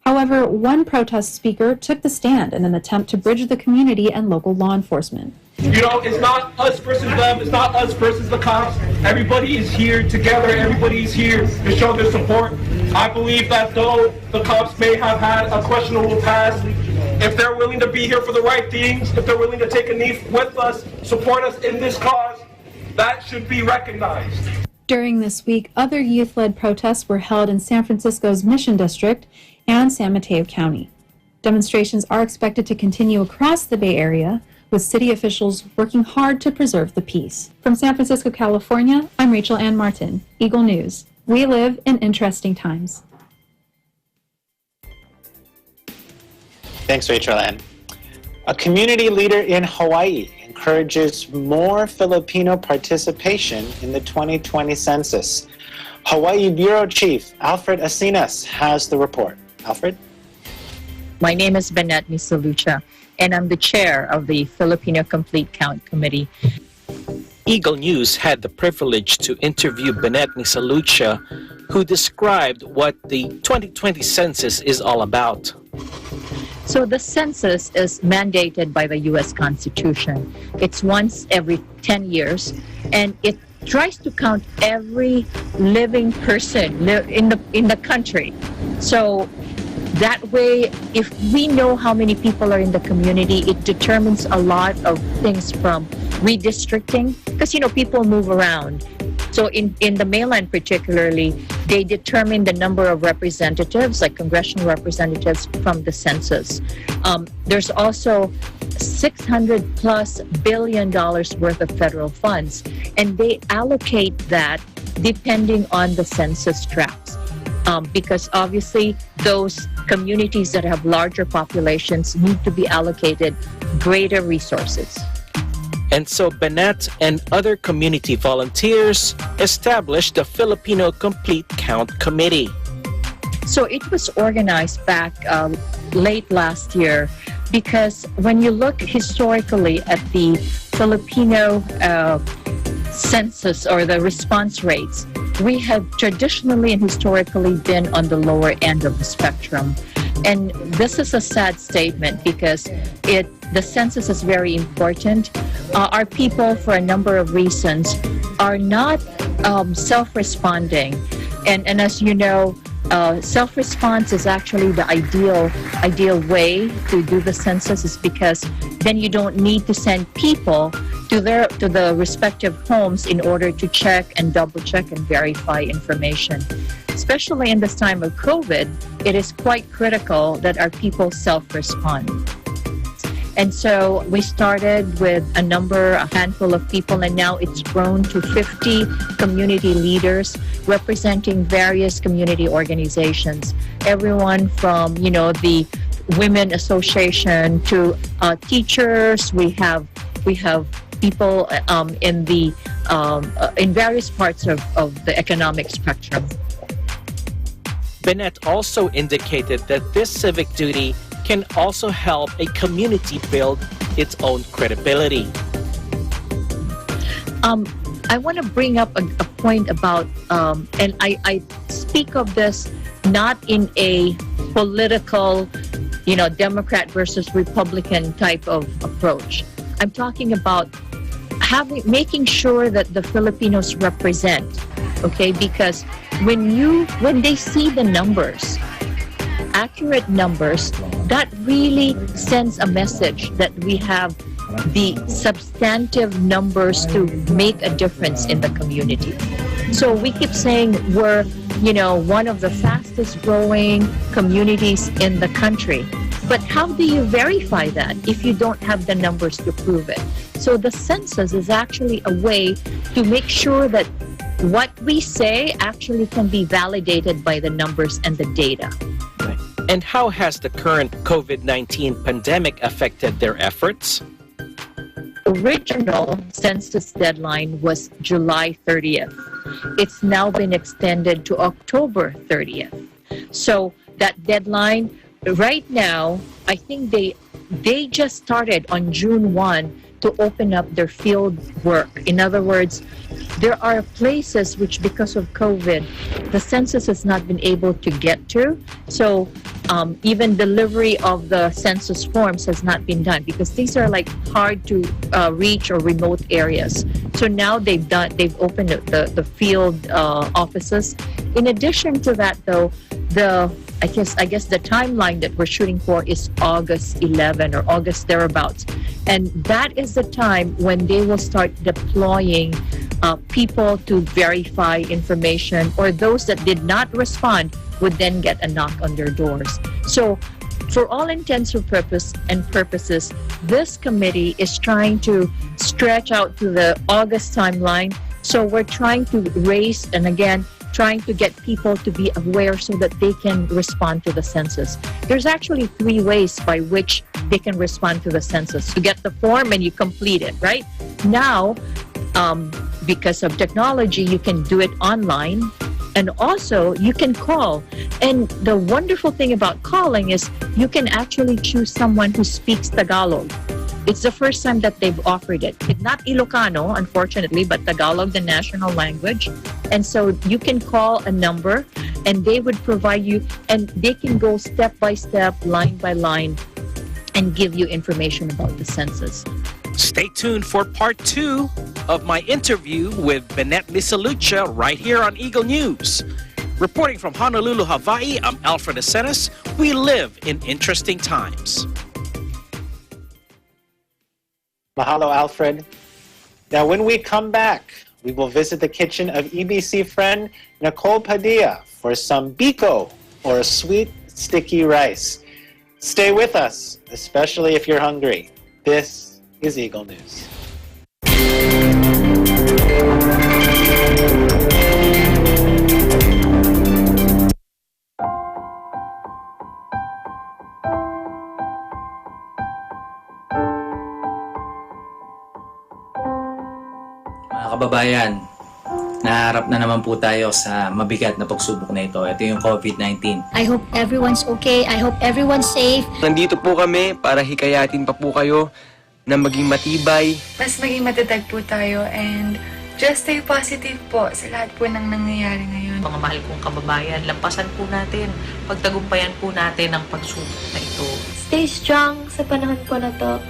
[SPEAKER 21] However, one protest speaker took the stand in an attempt to bridge the community and local law enforcement.
[SPEAKER 7] You know, it's not us versus them, it's not us versus the cops. Everybody is here together, everybody is here to show their support. I believe that though the cops may have had a questionable past, if they're willing to be here for the right things, if they're willing to take a knee with us, support us in this cause, that should be recognized.
[SPEAKER 21] During this week, other youth-led protests were held in San Francisco's Mission District and San Mateo County. Demonstrations are expected to continue across the Bay Area, with city officials working hard to preserve the peace. From San Francisco, California, I'm Rachel Ann Martin, Eagle News. We live in interesting times.
[SPEAKER 1] Thanks, Rachel Ann. A community leader in Hawaii encourages more Filipino participation in the 2020 census. Hawaii Bureau Chief Alfred Asinas has the report. Alfred?
[SPEAKER 22] My name is Benet Misalucha, and I'm the chair of the Filipino Complete Count Committee.
[SPEAKER 23] Eagle News had the privilege to interview Benet Misalucha, who described what the 2020 census is all about.
[SPEAKER 22] So the census is mandated by the U.S. Constitution. It's once every 10 years, and it tries to count every living person in the country. So that way, if we know how many people are in the community, it determines a lot of things from redistricting, because, you know, people move around. So in the mainland particularly, they determine the number of representatives, like congressional representatives, from the census. There's also $600+ billion worth of federal funds, and they allocate that depending on the census tracts. Because obviously those communities that have larger populations need to be allocated greater resources.
[SPEAKER 23] And so Benet and other community volunteers established the Filipino Complete Count Committee.
[SPEAKER 22] So it was organized back late last year, because when you look historically at the Filipino census or the response rates, we have traditionally and historically been on the lower end of the spectrum. And this is a sad statement, because the census is very important. Our people, for a number of reasons, are not self-responding. And as you know, self-response is actually the ideal way to do the census, is because then you don't need to send people to the respective homes in order to check and double check and verify information. Especially in this time of COVID, it is quite critical that our people self-respond. And so we started with a handful of people, and now it's grown to 50 community leaders representing various community organizations. Everyone from, you know, the Women Association to teachers. We have people in various parts of the economic spectrum.
[SPEAKER 23] Benet also indicated that this civic duty can also help a community build its own credibility.
[SPEAKER 22] I want to bring up a point about, and I speak of this not in a political, you know, Democrat versus Republican type of approach. I'm talking about making sure that the Filipinos represent, okay? Because when they see the numbers, accurate numbers, that really sends a message that we have the substantive numbers to make a difference in the community. So we keep saying we're, you know, one of the fastest growing communities in the country. But how do you verify that if you don't have the numbers to prove it? So the census is actually a way to make sure that what we say actually can be validated by the numbers and the data.
[SPEAKER 23] And how has the current COVID-19 pandemic affected their efforts?
[SPEAKER 22] Original census deadline was July 30th. It's now been extended to October 30th. So that deadline, right now, I think they just started on June 1 to open up their field work. In other words, there are places which, because of COVID, the census has not been able to get to. So even delivery of the census forms has not been done because these are like hard to reach or remote areas. So now they've opened the field offices. In addition to that, though, I guess the timeline that we're shooting for is August 11 or August thereabouts. And that is the time when they will start deploying people to verify information, or those that did not respond would then get a knock on their doors. So for all intents and purposes, this committee is trying to stretch out to the August timeline. So we're trying to raise, and again, trying to get people to be aware so that they can respond to the census. There's actually 3 ways by which they can respond to the census. You get the form and you complete it, right? Now, because of technology, you can do it online, and also you can call. And the wonderful thing about calling is you can actually choose someone who speaks Tagalog. It's the first time that they've offered it. It's not Ilocano, unfortunately, but Tagalog, the national language. And so you can call a number and they would provide you, and they can go step by step, line by line, and give you information about the census.
[SPEAKER 23] Stay tuned for part 2 of my interview with Bennett Misalucha right here on Eagle News. Reporting from Honolulu, Hawaii, I'm Alfred Acenas. We live in interesting times.
[SPEAKER 1] Mahalo, Alfred. Now, when we come back, we will visit the kitchen of EBC friend Nicole Padilla for some biko, or a sweet, sticky rice. Stay with us, especially if you're hungry. This is Eagle News.
[SPEAKER 8] Mga kababayan, naharap na naman po tayo sa mabigat na pagsubok na ito. Ito yung COVID-19.
[SPEAKER 9] I hope everyone's okay. I hope everyone's safe.
[SPEAKER 10] Nandito po kami para hikayatin pa po kayo na maging matibay.
[SPEAKER 24] Mas maging matatag po tayo, and just stay positive po sa lahat po ng nangyayari ngayon.
[SPEAKER 25] Mga mahal kong kababayan, lampasan po natin, pagtagumpayan po natin ang pagsubok na ito.
[SPEAKER 26] Stay strong sa panahon po na to.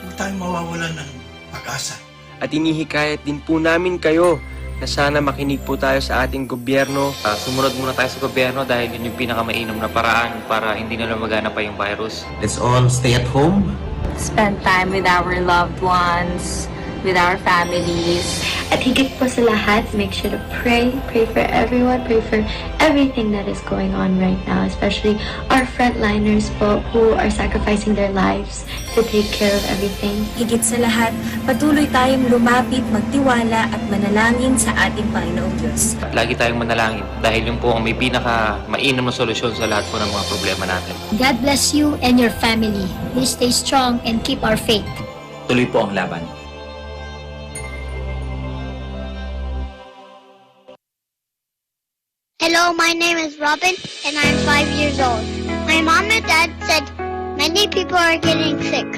[SPEAKER 27] Huwag tayong mawawalan ng pag-asa.
[SPEAKER 10] At inihikayat din po namin kayo na sana makinig po tayo sa ating gobyerno.
[SPEAKER 2] Sumunod muna tayo sa gobyerno dahil yun yung pinakamainam na paraan para hindi na lumagana pa yung virus.
[SPEAKER 27] Let's all stay at home.
[SPEAKER 28] Spend time with our loved ones, with our families.
[SPEAKER 26] At higit po sa lahat, make sure to pray for everyone, pray for everything that is going on right now, especially our frontliners po who are sacrificing their lives to take care of everything.
[SPEAKER 28] Higit sa lahat, patuloy tayong lumapit, magtiwala at manalangin sa ating Panginoong Diyos.
[SPEAKER 2] Lagi tayong manalangin dahil yung po ang may pinaka-mainam na solusyon sa lahat po ng mga problema natin.
[SPEAKER 28] God bless you and your family. Please stay strong and keep our faith.
[SPEAKER 8] Tuloy po ang laban.
[SPEAKER 29] Hello, my name is Robin, and I'm 5 years old. My mom and dad said many people are getting sick.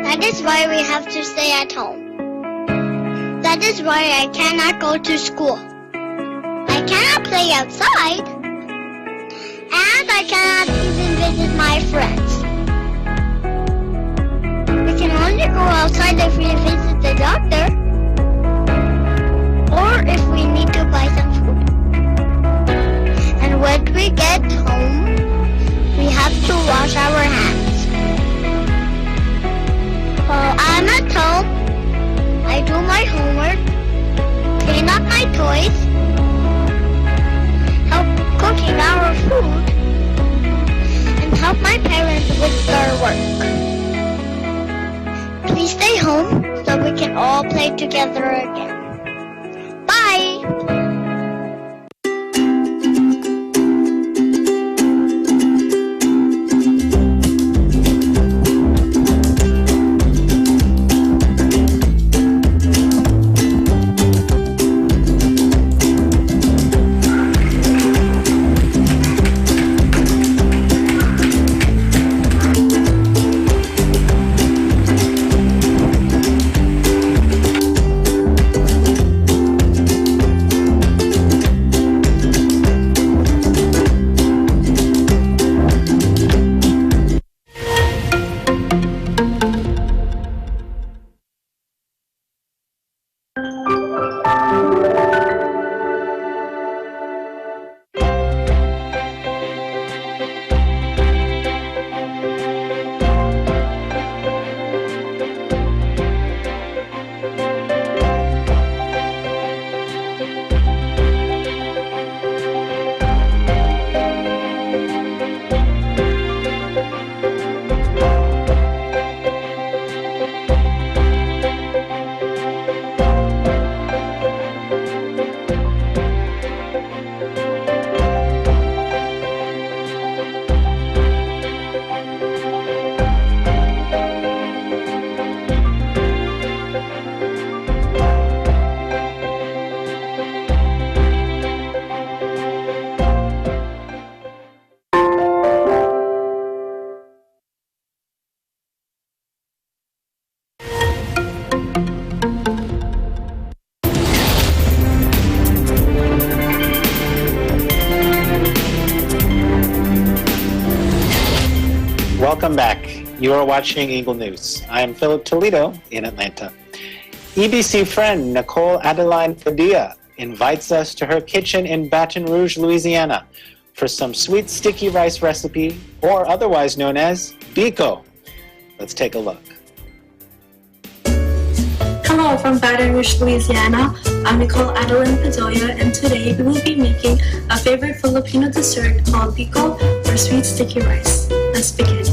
[SPEAKER 29] That is why we have to stay at home. That is why I cannot go to school. I cannot play outside, and I cannot even visit my friends. We can only go outside if we visit the doctor, or if we need to buy some food. And when we get home, we have to wash our hands. While I'm at home, I do my homework, clean up my toys, help cooking our food, and help my parents with their can all play together again. Bye!
[SPEAKER 1] Welcome back. You are watching Eagle News. I am Philip Toledo in Atlanta. EBC friend Nicole Adeline Padilla invites us to her kitchen in Baton Rouge, Louisiana for some sweet sticky rice recipe, or otherwise known as Biko. Let's take a look.
[SPEAKER 3] Hello from Baton Rouge, Louisiana. I'm Nicole Adeline Padilla, and today we will be making a favorite Filipino dessert called Biko, or sweet sticky rice. Let's begin.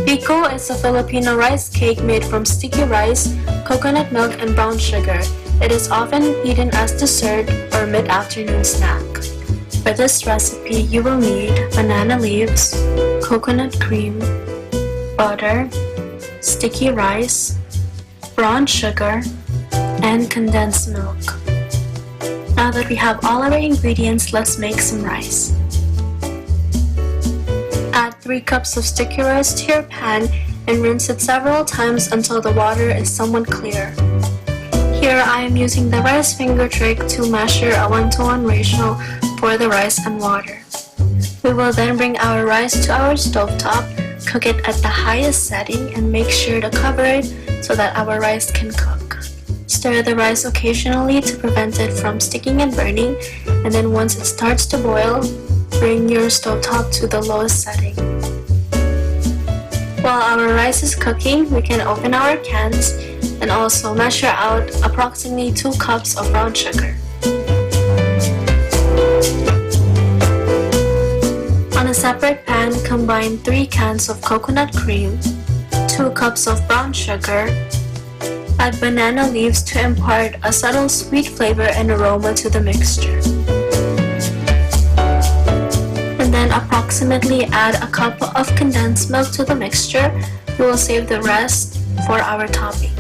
[SPEAKER 3] Biko is a Filipino rice cake made from sticky rice, coconut milk, and brown sugar. It is often eaten as dessert or mid-afternoon snack. For this recipe, you will need banana leaves, coconut cream, butter, sticky rice, brown sugar, and condensed milk. Now that we have all our ingredients, let's make some rice. Add 3 cups of sticky rice to your pan and rinse it several times until the water is somewhat clear. Here I am using the rice finger trick to measure a 1-to-1 ratio for the rice and water. We will then bring our rice to our stovetop, cook it at the highest setting, and make sure to cover it so that our rice can cook. Stir the rice occasionally to prevent it from sticking and burning, and then once it starts to boil, bring your stovetop to the lowest setting. While our rice is cooking, we can open our cans and also measure out approximately 2 cups of brown sugar. On a separate pan, combine 3 cans of coconut cream, 2 cups of brown sugar, add banana leaves to impart a subtle sweet flavor and aroma to the mixture. And then approximately add a cup of condensed milk to the mixture. We will save the rest for our topping.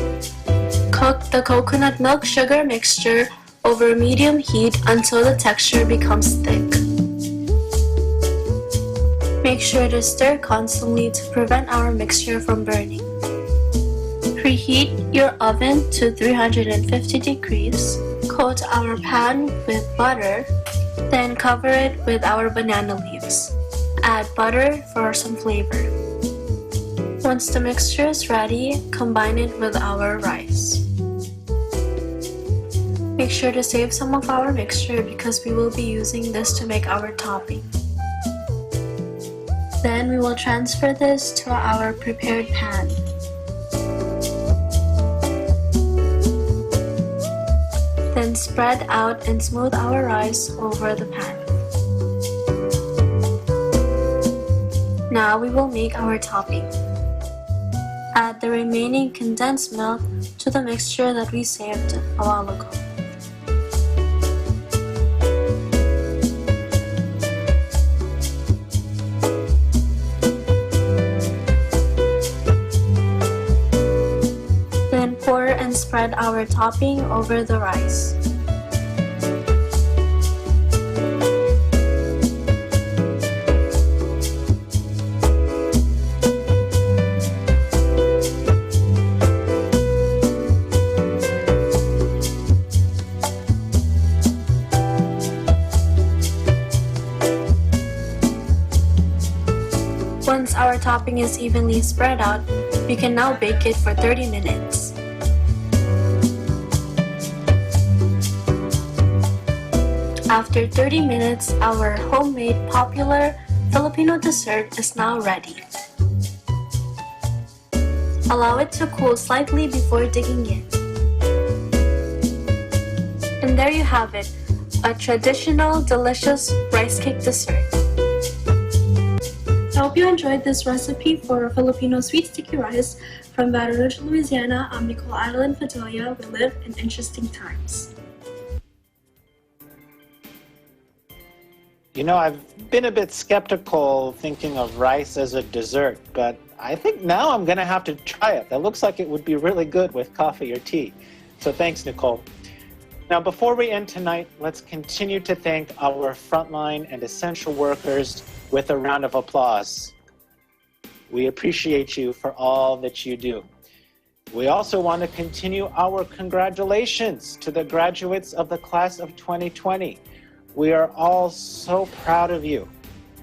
[SPEAKER 3] Cook the coconut milk sugar mixture over medium heat until the texture becomes thick. Make sure to stir constantly to prevent our mixture from burning. Preheat your oven to 350 degrees. Coat our pan with butter, then cover it with our banana leaves. Add butter for some flavor. Once the mixture is ready, combine it with our rice. Make sure to save some of our mixture because we will be using this to make our topping. Then we will transfer this to our prepared pan. Then spread out and smooth our rice over the pan. Now we will make our topping. Add the remaining condensed milk to the mixture that we saved a while ago. Then pour and spread our topping over the rice. Once our topping is evenly spread out, we can now bake it for 30 minutes. After 30 minutes, our homemade popular Filipino dessert is now ready. Allow it to cool slightly before digging in. And there you have it, a traditional, delicious rice cake dessert. I hope you enjoyed this recipe for Filipino sweet sticky rice from Baton Rouge, Louisiana. I'm Nicole Adeline Fatoya. We live in interesting times.
[SPEAKER 1] You know, I've been a bit skeptical thinking of rice as a dessert, but I think now I'm going to have to try it. That looks like it would be really good with coffee or tea. So thanks, Nicole. Now, before we end tonight, let's continue to thank our frontline and essential workers with a round of applause. We appreciate you for all that you do. We also want to continue our congratulations to the graduates of the class of 2020. We are all so proud of you,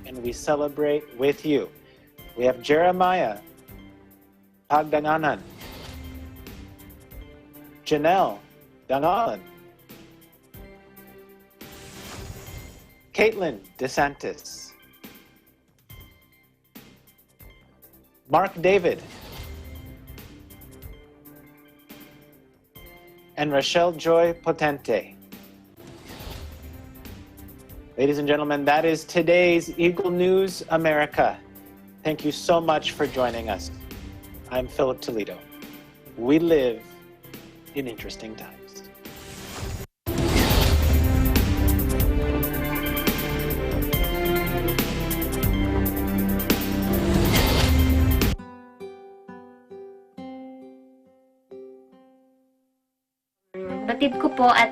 [SPEAKER 1] and we celebrate with you. We have Jeremiah Pagdananan, Janelle Dangalan, Caitlin DeSantis, Mark David, and Rochelle Joy Potente. Ladies and gentlemen, that is today's Eagle News America. Thank you so much for joining us. I'm Philip Toledo. We live in interesting times.
[SPEAKER 26] Batid ko po at